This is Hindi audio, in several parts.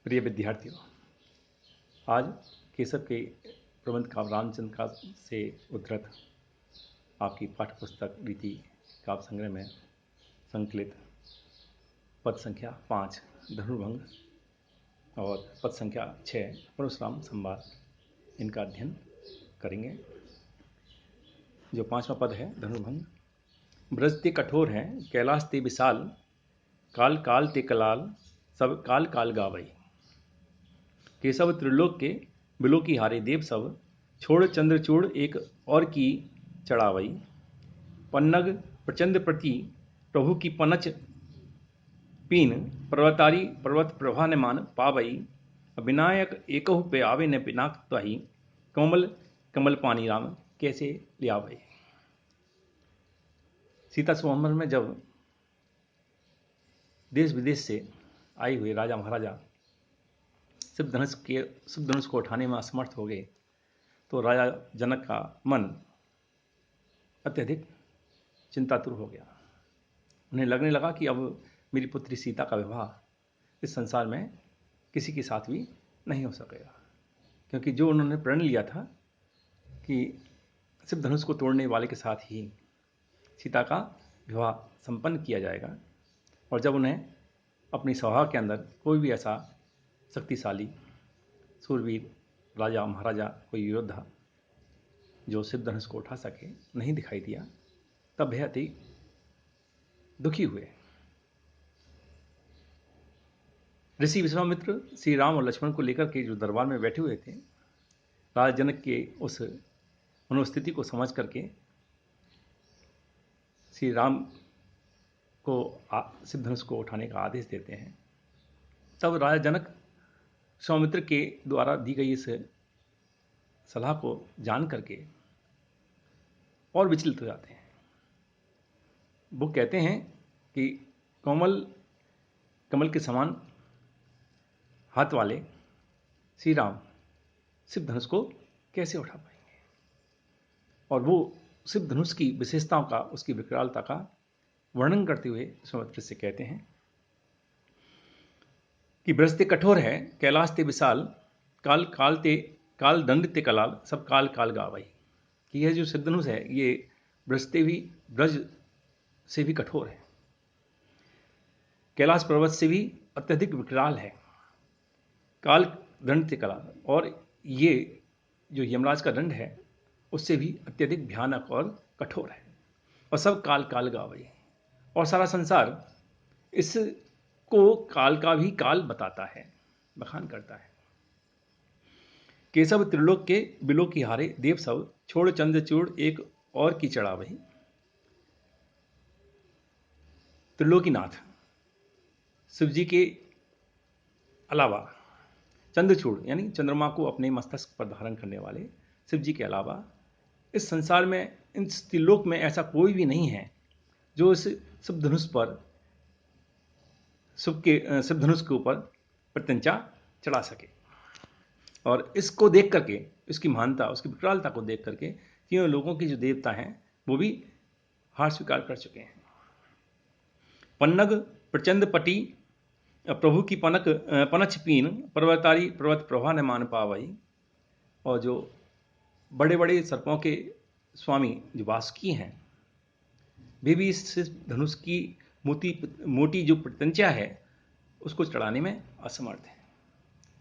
प्रिय विद्यार्थियों, आज केशव के प्रबंध काव्य रामचंद्र का से उद्धृत आपकी पाठ्य पुस्तक रीति काव्य संग्रह में संकलित पद संख्या 5 धनुर्भंग और पद संख्या 6 परशुराम संवाद, इनका अध्ययन करेंगे। जो 5वां पद है धनुर्भंग। ब्रज ते कठोर हैं, कैलाश ते विशाल, काल काल ते कलाल, सब काल काल गावई। केशव त्रिलोक के बिलो की हारे देव सब, छोड़ चंद्रचूड़ एक और की चढ़ावई। पन्नग प्रचंड प्रति प्रभु की पनच पीन, पर्वतारी पर्वत प्रभा ने मान पावई। विनायक एकहु पे आवे न पिनाक तही, कमल कमल पानी राम कैसे लियावई। सीता स्वयंवर में जब देश विदेश से आए हुए राजा महाराजा शिव धनुष को उठाने में असमर्थ हो गए, तो राजा जनक का मन अत्यधिक चिंतातुर हो गया। उन्हें लगने लगा कि अब मेरी पुत्री सीता का विवाह इस संसार में किसी के साथ भी नहीं हो सकेगा, क्योंकि जो उन्होंने प्रण लिया था कि शिव धनुष को तोड़ने वाले के साथ ही सीता का विवाह संपन्न किया जाएगा, और जब उन्हें अपनी सभा के अंदर कोई भी ऐसा शक्तिशाली सूरवीर राजा महाराजा कोई योद्धा जो शिव धनुष को उठा सके नहीं दिखाई दिया, तब बेहद ही दुखी हुए। ऋषि विश्वामित्र श्री राम और लक्ष्मण को लेकर के जो दरबार में बैठे हुए थे, राजा जनक के उस मनोस्थिति को समझ करके श्री राम को शिव धनुष को उठाने का आदेश देते हैं। तब राजा जनक विश्वामित्र के द्वारा दी गई इस सलाह को जान करके और विचलित हो जाते हैं। वो कहते हैं कि कमल के समान हाथ वाले श्री राम शिव धनुष को कैसे उठा पाएंगे, और वो शिव धनुष की विशेषताओं का, उसकी विकरालता का वर्णन करते हुए विश्वामित्र से कहते हैं कि ब्रज ते कठोर है, कैलाश ते विशाल, काल दंड ते कलाल, सब काल काल गावई। कि यह जो शिव धनुष है ये ब्रज से भी कठोर है, कैलाश पर्वत से भी अत्यधिक विकराल है, काल दंड ते कलाल, और ये जो यमराज का दंड है उससे भी अत्यधिक भयानक और कठोर है, और सब काल काल गावई। और सारा संसार इसको काल का भी काल बताता है, बखान करता है। केशव त्रिलोक के बिलो की हारे देव सब, छोड़ चंद्रचूड़ एक और की चढ़ावई। त्रिलोकीनाथ शिव जी के अलावा, चंद्रचूड़ यानी चंद्रमा को अपने मस्तक पर धारण करने वाले शिव जी के अलावा इस संसार में, इस त्रिलोक में ऐसा कोई भी नहीं है जो इस शिव धनुष के ऊपर प्रत्यंचा चढ़ा सके। और इसको देख करके, इसकी महानता, उसकी विकरालता को देख करके तीनों लोगों की जो देवता हैं वो भी हार स्वीकार कर चुके हैं। पन्नग प्रचंड पटी प्रभु की पनच पीन, पर्वतारी पर्वत प्रभा न मान पावई। और जो बड़े बड़े सर्पों के स्वामी जो वासुकी हैं, वे भी इस धनुष की मोटी जो प्रत्यंचा है उसको चढ़ाने में असमर्थ है।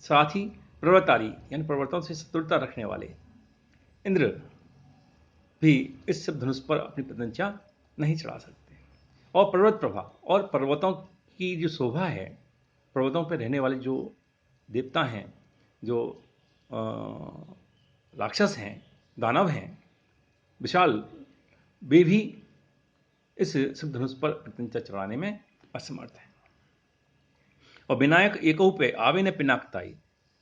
साथ ही पर्वतारी यानी पर्वतों से शत्रुता रखने वाले इंद्र भी इस शिव धनुष पर अपनी प्रत्यंचा नहीं चढ़ा सकते। और पर्वत प्रभा, और पर्वतों की जो शोभा है, पर्वतों पर रहने वाले जो देवता हैं, जो राक्षस हैं, दानव हैं, विशाल, वे भी इस शिव धनुष पर प्रत्यंचा चढ़ाने में असमर्थ है। और विनायक एकहु पे आवे न पिनाकताई,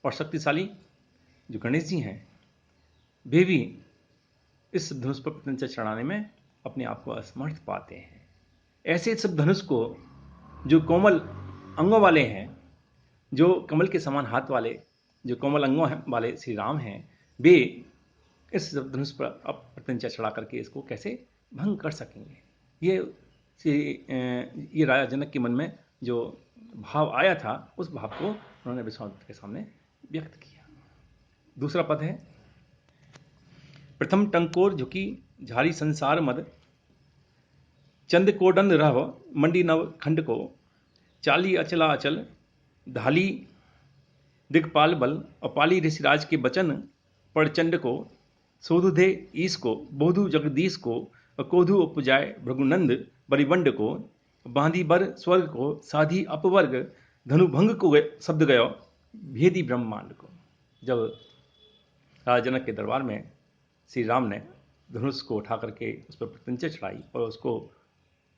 और शक्तिशाली जो गणेश जी हैं वे भी इस शिव धनुष पर प्रत्यंचा चढ़ाने में अपने आप को असमर्थ पाते हैं। ऐसे शिव धनुष को जो कोमल अंगों वाले हैं, जो कमल के समान हाथ वाले, जो कोमल अंगों वाले श्री राम हैं, वे इस शिव धनुष पर अब प्रत्यंचा चढ़ा करके इसको कैसे भंग कर सकेंगे। ये राजा जनक के मन में जो भाव आया था, उस भाव को उन्होंने विश्वामित्र के सामने व्यक्त किया। दूसरा पद है, प्रथम टंकोर झुकी झारी संसार मद, चंद कोडन रह मंडी नव खंड को, चाली अचला अचल धाली दिगपाल बल, और पाली ऋषिराज के बचन पड़चंड को, सोधु दे ईस को, बोधु जगदीश को, कोधु उपजाय भृगुनंद बरिबंड को, बांधी बर स्वर्ग को, साधी अपवर्ग धनुभंग को शब्द गयो भेदी ब्रह्मांड को। जब राजा जनक के दरबार में श्री राम ने धनुष को उठा करके उस पर प्रत्यंचा चढ़ाई और उसको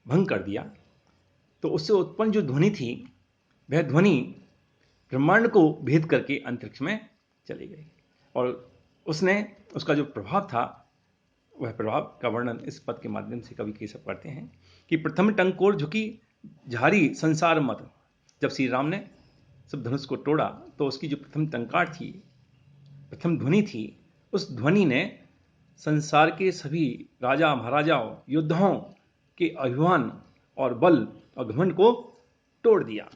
भंग कर दिया, तो उससे उत्पन्न जो ध्वनि थी वह ध्वनि ब्रह्मांड को भेद करके अंतरिक्ष में चली गई। और उसका जो प्रभाव था, वह प्रभाव का वर्णन इस पद के माध्यम से कवि केशव करते हैं कि प्रथम टंकोर झुकी झारी संसार मत। जब श्री राम ने सब धनुष को तोड़ा तो उसकी जो प्रथम टंकार थी, प्रथम ध्वनि थी, उस ध्वनि ने संसार के सभी राजा महाराजाओं योद्धाओं के अभिमान और बल और घमंड को तोड़ दिया।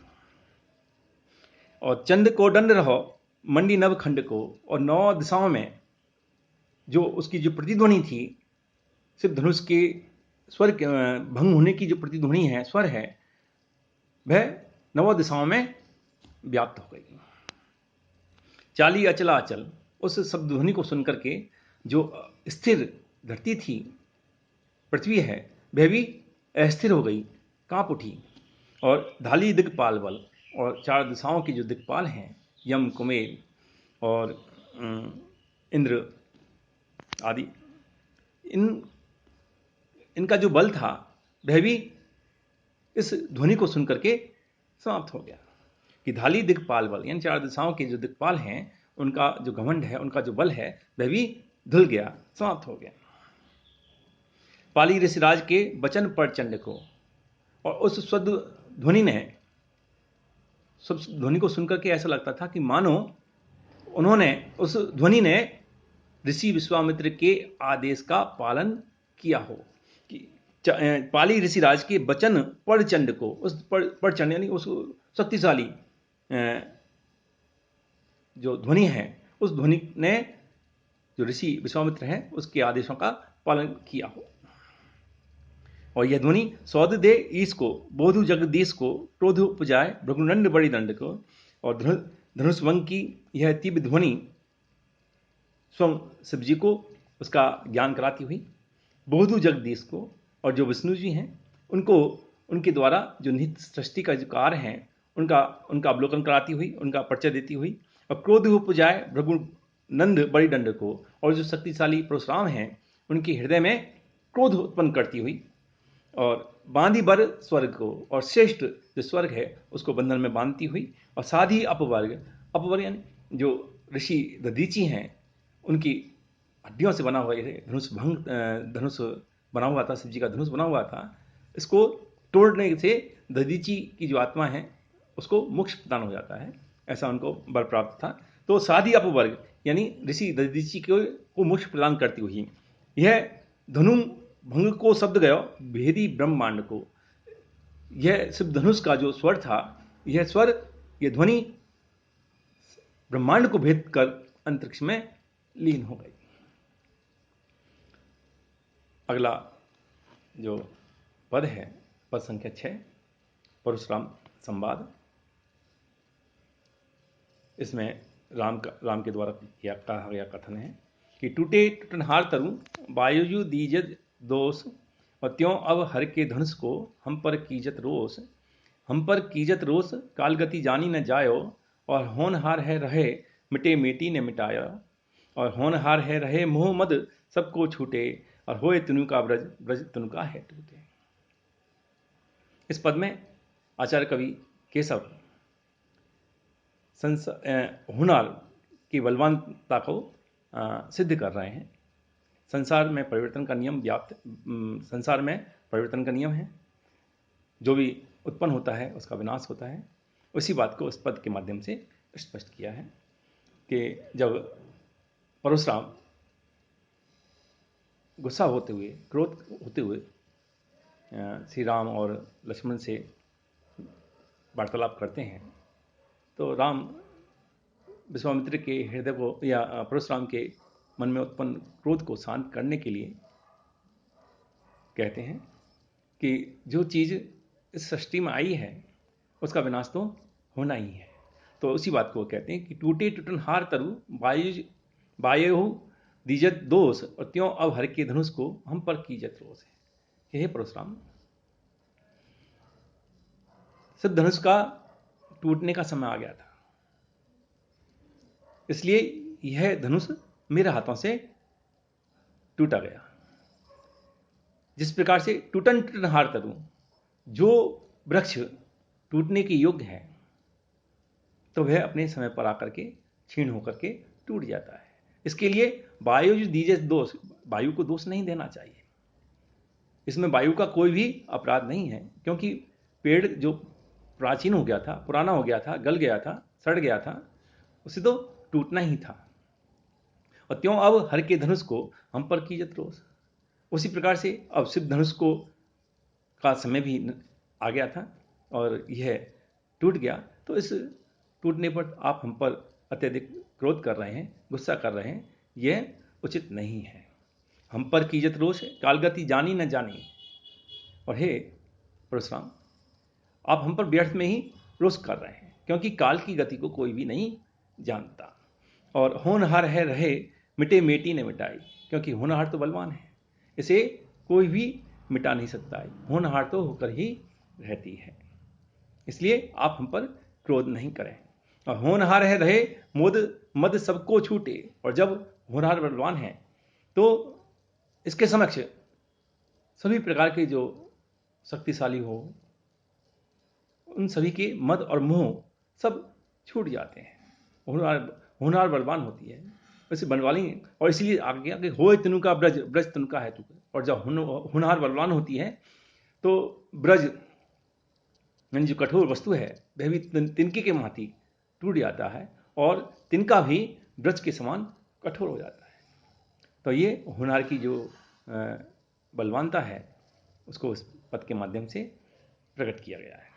और चंद को दंड रहो मंडी नव खंड को, और 9 दिशाओं में जो उसकी जो प्रतिध्वनि थी, सिर्फ धनुष के स्वर भंग होने की जो प्रतिध्वनि है, स्वर है, वह 9 दिशाओं में व्याप्त हो गई। चाली अचला अचल, उस शब्द ध्वनि को सुनकर के जो स्थिर धरती थी, पृथ्वी है, वह भी अस्थिर हो गई, कांप उठी। और धाली दिग्पाल बल, और 4 दिशाओं के जो दिक्पाल हैं, यम, कुमेर और इंद्र आदि, इनका जो बल था वह भी इस ध्वनि को सुनकर के समाप्त हो गया। कि धाली दिक्पाल बल, यानी 4 दिशाओं के जो दिक्पाल हैं, उनका जो घमंड है, उनका जो बल है, वह भी धुल गया, समाप्त हो गया। पाली ऋषिराज के बचन प्रचंड को, और उस स्वद ध्वनि ने, सब ध्वनि को सुनकर के ऐसा लगता था कि मानो उन्होंने, उस ध्वनि ने ऋषि विश्वामित्र के आदेश का पालन किया हो। कि पाली ऋषिराज के बचन प्रचंड को, उस प्रचंड यानी उस शक्तिशाली जो ध्वनि है, उस ध्वनि ने जो ऋषि विश्वामित्र है उसके आदेशों का पालन किया हो। और यह ध्वनि सौद दे ईस को, बोधु जगदीश को, क्रोध उपजाए भृगुनंद बड़ी दंड को, और धनुषभंग की यह तीव्र ध्वनि स्वयं शिव जी को उसका ज्ञान कराती हुई, बोधु जगदीश को, और जो विष्णु जी हैं उनको, उनके द्वारा जो नित्य सृष्टि का जो कार्य है उनका अवलोकन कराती हुई, उनका परिचय देती हुई, और क्रोध उपजाए भृगुनंद बड़ी दंड को, और जो शक्तिशाली परशुराम हैं उनके हृदय में क्रोध उत्पन्न करती हुई, और बांधी बर स्वर्ग को, और श्रेष्ठ जो स्वर्ग है उसको बंधन में बांधती हुई, और साधी अपवर्ग यानी जो ऋषि दधीची हैं उनकी हड्डियों से बना हुआ धनुष बना हुआ था, शिव जी का धनुष बना हुआ था, इसको तोड़ने से दधीची की जो आत्मा है उसको मोक्ष प्रदान हो जाता है, ऐसा उनको वर प्राप्त था। तो साधी अपवर्ग यानी ऋषि दधीची को मोक्ष प्रदान करती हुई यह धनु भंग को शब्द गयो भेदी ब्रह्मांड को, यह शिव धनुष का जो स्वर था, यह स्वर, यह ध्वनि ब्रह्मांड को भेद कर अंतरिक्ष में लीन हो गई। अगला जो पद है, पद संख्या 6, परशुराम संवाद। इसमें राम के द्वारा कहा गया कथन है कि टूटे टुटनहार तरु वायु दीजत दोष, और त्यों अब हर के धनुष को हम पर कीजत रोष, हम पर कीजत रोष कालगति जानी न जायो, और होनहार है रहे मिटे मेटी ने मिटाया, और होनहार है रहे मोह मद सबको छूटे, और होए तनु का ब्रज ब्रज तनु का है टूटे। इस पद में आचार्य कवि केशव हुनर की बलवानता को सिद्ध कर रहे हैं। संसार में परिवर्तन का नियम संसार में परिवर्तन का नियम है, जो भी उत्पन्न होता है उसका विनाश होता है। उसी बात को इस पद के माध्यम से स्पष्ट किया है कि जब परशुराम गुस्सा होते हुए, क्रोध होते हुए श्री राम और लक्ष्मण से वार्तालाप करते हैं तो राम विश्वामित्र के हृदय को या परशुराम के मन में उत्पन्न क्रोध को शांत करने के लिए कहते हैं कि जो चीज़ इस सृष्टि में आई है उसका विनाश तो होना ही है। तो उसी बात को कहते हैं कि टूटे टूटनहार तरु वायु दीजत दोष और त्यों अब हर के धनुष को हम पर कीजत रोष है। हे परशुराम, सिद्ध धनुष का टूटने का समय आ गया था, इसलिए यह धनुष मेरे हाथों से टूटा गया। जिस प्रकार से टूटनहार तरु, जो वृक्ष टूटने के योग्य है तो वह अपने समय पर आकर के क्षीण होकर के टूट जाता है। इसके लिए वायु जो दीजे दोष, वायु को दोष नहीं देना चाहिए। इसमें वायु का कोई भी अपराध नहीं है, क्योंकि पेड़ जो प्राचीन हो गया था, पुराना हो गया था, गल गया था, सड़ गया था, उसे तो टूटना ही था। और त्यों अब हर के धनुष को हम पर कीजत रोष। उसी प्रकार से अब सिद्ध धनुष को का समय भी आ गया था और यह टूट गया, तो इस टूटने पर आप हम पर अत्यधिक क्रोध कर रहे हैं, गुस्सा कर रहे हैं, यह उचित नहीं है। हम पर कीजत रोष है, कालगति जानी न जानी। और हे परशुराम, आप हम पर व्यर्थ में ही रोष कर रहे हैं, क्योंकि काल की गति को कोई भी नहीं जानता। और होनहार है रहे मिटे मेटी ने मिटाई, क्योंकि होनहार तो बलवान है, इसे कोई भी मिटा नहीं सकता है। होनहार तो होकर ही रहती है, इसलिए आप हम पर क्रोध नहीं करें। और होनहार है रहे मोद मद सबको छूटे। और जब होनहार बलवान है तो इसके समक्ष सभी प्रकार के जो शक्तिशाली हो, उन सभी के मद और मोह सब छूट जाते हैं। होनहार बलवान होती है, वैसे बनवाली। और इसलिए आगे आगे हो तनु का ब्रज, ब्रज तनु का है तू। और जब होनहार बलवान होती है तो ब्रज यानी जो कठोर वस्तु है वह भी तिनके के भांति टूट जाता है, और तिनका भी ब्रज के समान कठोर हो जाता है। तो ये होनहार की जो बलवानता है उसको उस पद के माध्यम से प्रकट किया गया है।